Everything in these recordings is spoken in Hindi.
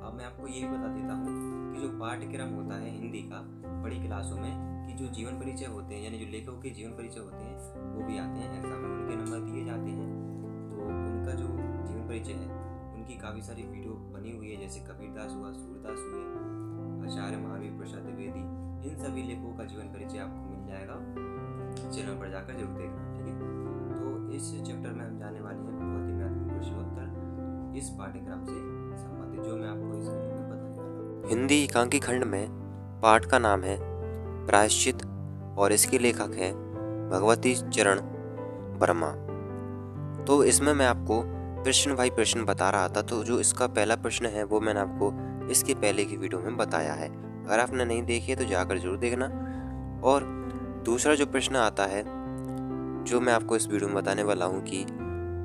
अब मैं आपको ये भी बता देता हूँ कि जो पाठ्यक्रम होता है हिंदी का बड़ी क्लासों में, कि जो जीवन परिचय होते हैं यानी जो लेखकों के जीवन परिचय होते हैं वो भी आते हैं एग्जाम में, उनके नंबर दिए जाते हैं। तो उनका जो जीवन परिचय है उनकी काफ़ी सारी वीडियो बनी हुई है, जैसे कबीरदास हुआ, सूरदास हुए, आचार्य महावीर प्रसाद द्विवेदी, इन सभी लेखकों का जीवन परिचय आपको मिल जाएगा। चैनल पर जाकर जरूर देखना, ठीक है। तो इस चैप्टर में हम जाने वाले हैं बहुत ही महत्वपूर्ण प्रश्नोत्तर इस पाठ्यक्रम से संबंधित, जो मैं आपको इस वीडियो में बताने वाला हूँ। हिंदी एकांकी खंड में पाठ का नाम है प्रायश्चित और इसके लेखक हैं भगवती चरण वर्मा। तो इसमें मैं आपको प्रश्न बाई प्रश्न बता रहा था, तो जो इसका पहला प्रश्न है वो मैंने आपको इसके पहले की वीडियो में बताया है, अगर आपने नहीं देखी है तो जाकर जरूर देखना। और दूसरा जो प्रश्न आता है जो मैं आपको इस वीडियो में बताने वाला हूँ कि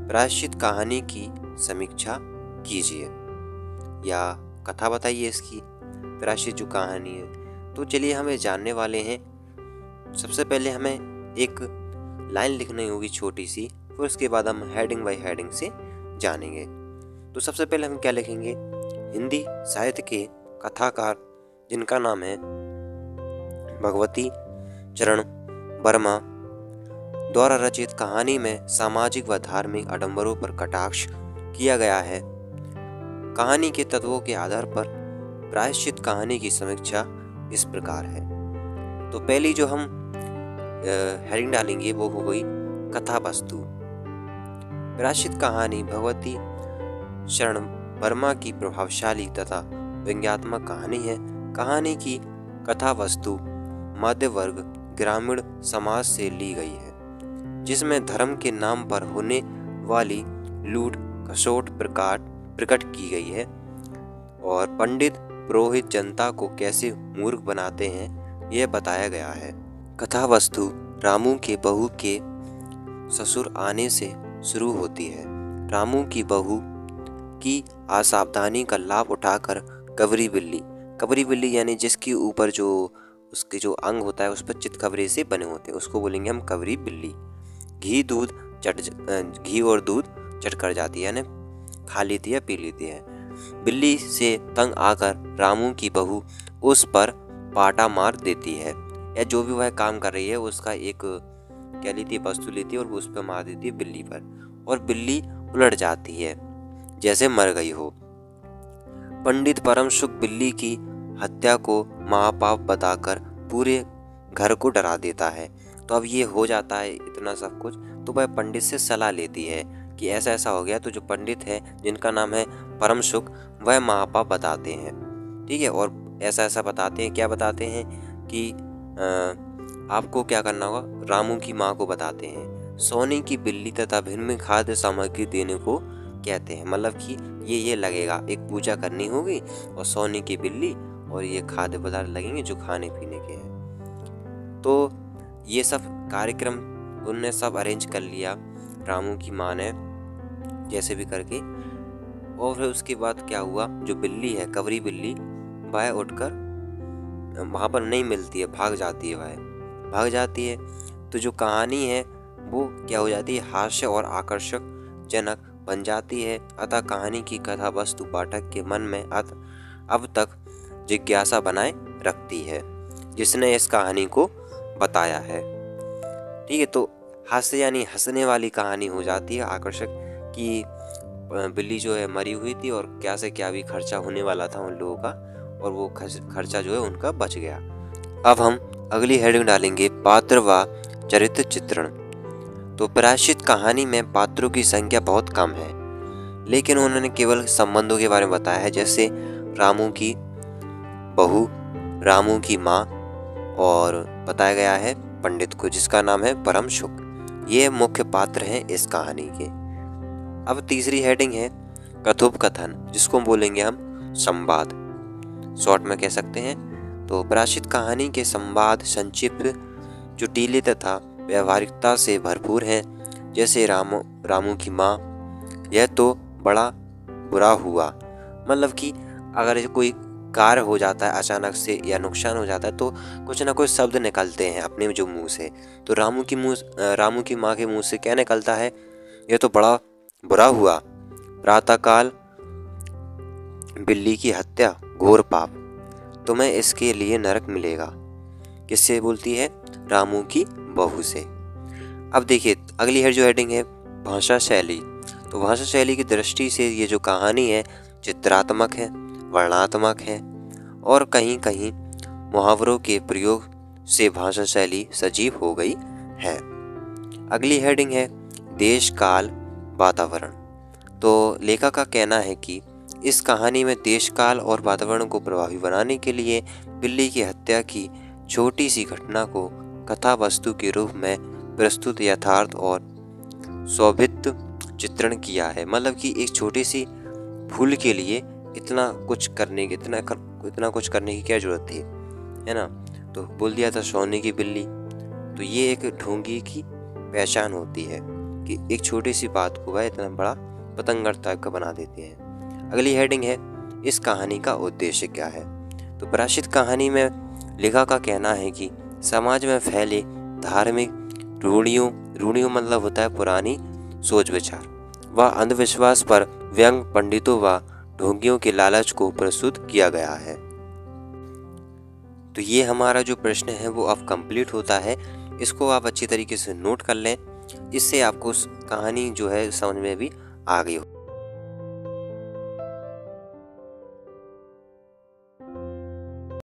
प्रायश्चित कहानी की समीक्षा कीजिए या कथा बताइए इसकी, प्रायश्चित जो कहानी है। तो चलिए हमें जानने वाले हैं। सबसे पहले हमें एक लाइन लिखनी होगी छोटी सी, फिर उसके बाद हम हेडिंग बाई हेडिंग से जानेंगे। तो सबसे पहले हम क्या लिखेंगे, हिंदी साहित्य के कथाकार जिनका नाम है भगवती चरण वर्मा द्वारा रचित कहानी में सामाजिक व धार्मिक आडंबरों पर कटाक्ष किया गया है। कहानी के तत्वों के आधार पर प्रायश्चित कहानी की समीक्षा इस प्रकार है। तो पहली जो हम हेडिंग डालेंगे वो हो गई कथा वस्तु। प्रायश्चित कहानी भगवती शरण वर्मा की प्रभावशाली तथा व्यंग्यात्मक कहानी है। कहानी की कथा वस्तु मध्य वर्ग ग्रामीण समाज से ली गई है, जिसमें धर्म के नाम पर होने वाली लूट खसोट प्रकट की गई है और पंडित पुरोहित जनता को कैसे मूर्ख बनाते हैं यह बताया गया है। कथा वस्तु रामू के बहू के ससुर आने से शुरू होती है। रामू की बहू की असावधानी का लाभ उठाकर कवरी बिल्ली यानी जिसके ऊपर जो उसके जो अंग होता है उस पर चितकबरे से बने होते हैं, उसको बोलेंगे हम कवरी बिल्ली। घी और दूध चट कर जाती है, यानी खा लेती है, पी लेती है। बिल्ली से तंग आकर रामू की बहू उस पर पाटा मार देती है, या जो भी वह काम कर रही है उसका एक क्या लेती है, वस्तु लेती है और वो उस पर मार देती है बिल्ली पर, और बिल्ली उलट जाती है जैसे मर गई हो। पंडित परम सुख बिल्ली की हत्या को महापाप बताकर पूरे घर को डरा देता है। तो अब ये हो जाता है इतना सब कुछ, तो वह पंडित से सलाह लेती है कि ऐसा ऐसा हो गया। तो जो पंडित है जिनका नाम है परम सुख, वह महापाप बताते हैं, ठीक है, और ऐसा ऐसा बताते हैं। क्या बताते हैं कि आपको क्या करना होगा, रामू की माँ को बताते हैं सोने की बिल्ली तथा भिन्न खाद्य सामग्री देने को कहते हैं। मतलब कि ये लगेगा, एक पूजा करनी होगी और सोने की बिल्ली और ये खाद्य पदार्थ लगेंगे जो खाने पीने के हैं। तो ये सब कार्यक्रम उनने सब अरेंज कर लिया रामू की माँ ने जैसे भी करके। और फिर उसके बाद क्या हुआ, जो बिल्ली है कवरी बिल्ली, वह उठकर वहाँ पर नहीं मिलती है, भाग जाती है। तो जो कहानी है वो क्या हो जाती है, हास्य और आकर्षक जनक बन जाती है। अतः कहानी की कथा वस्तु पाठक के मन में अब तक जिज्ञासा बनाए रखती है जिसने इस कहानी को बताया है, ठीक है। तो हास्य यानी हंसने वाली कहानी हो जाती है, आकर्षक, कि बिल्ली जो है मरी हुई थी और क्या से क्या भी खर्चा होने वाला था उन लोगों का, और वो खर्चा जो है उनका बच गया। अब हम अगली हेडिंग डालेंगे पात्र व चरित्र चित्रण। तो प्रायश्चित कहानी में पात्रों की संख्या बहुत कम है, लेकिन उन्होंने केवल संबंधों के बारे में बताया है, जैसे रामू की बहू, रामू की माँ, और बताया गया है पंडित को जिसका नाम है परम सुख। ये मुख्य पात्र हैं इस कहानी के। अब तीसरी हेडिंग है कथोपकथन, जिसको बोलेंगे हम संवाद, शॉर्ट में कह सकते हैं। तो प्रायश्चित कहानी के संवाद संक्षिप्त, जुटीले तथा व्यवहारिकता से भरपूर हैं। जैसे रामू की माँ, यह तो बड़ा बुरा हुआ। मतलब कि अगर कोई कार्य हो जाता है अचानक से या नुकसान हो जाता है तो कुछ ना कुछ शब्द निकलते हैं अपने जो मुंह से। तो रामू की माँ के मुंह से क्या निकलता है, यह तो बड़ा बुरा हुआ। प्रातःकाल बिल्ली की हत्या घोर पाप, तुम्हें इसके लिए नरक मिलेगा। किससे बोलती है? रामू की बहू से। अब देखिए अगली जो हेडिंग है भाषा शैली। तो भाषा शैली की दृष्टि से ये जो कहानी है चित्रात्मक है, वर्णनात्मक है और कहीं कहीं मुहावरों के प्रयोग से भाषा शैली सजीव हो गई है। अगली हेडिंग है देश काल वातावरण। तो लेखक का कहना है कि इस कहानी में देश काल और वातावरण को प्रभावी बनाने के लिए बिल्ली की हत्या की छोटी सी घटना को कथा वस्तु के रूप में प्रस्तुत यथार्थ और शोभित चित्रण किया है। मतलब कि एक छोटी सी भूल के लिए इतना कुछ करने की क्या जरूरत थी, है ना। तो बोल दिया था सोने की बिल्ली। तो ये एक ढोंगी की पहचान होती है कि एक छोटी सी बात को वह इतना बड़ा पतंगर टाइप का बना देते हैं। अगली हेडिंग है इस कहानी का उद्देश्य क्या है। तो प्रकाशित कहानी में लेखक का कहना है कि समाज में फैले धार्मिक रूढ़ियों मतलब होता है पुरानी सोच विचार व अंधविश्वास पर व्यंग पंडितों व ढोंगियों के लालच को प्रस्तुत किया गया है। तो ये हमारा जो प्रश्न है वो अब कंप्लीट होता है। इसको आप अच्छी तरीके से नोट कर लें, इससे आपको कहानी जो है समझ में भी आ गई हो।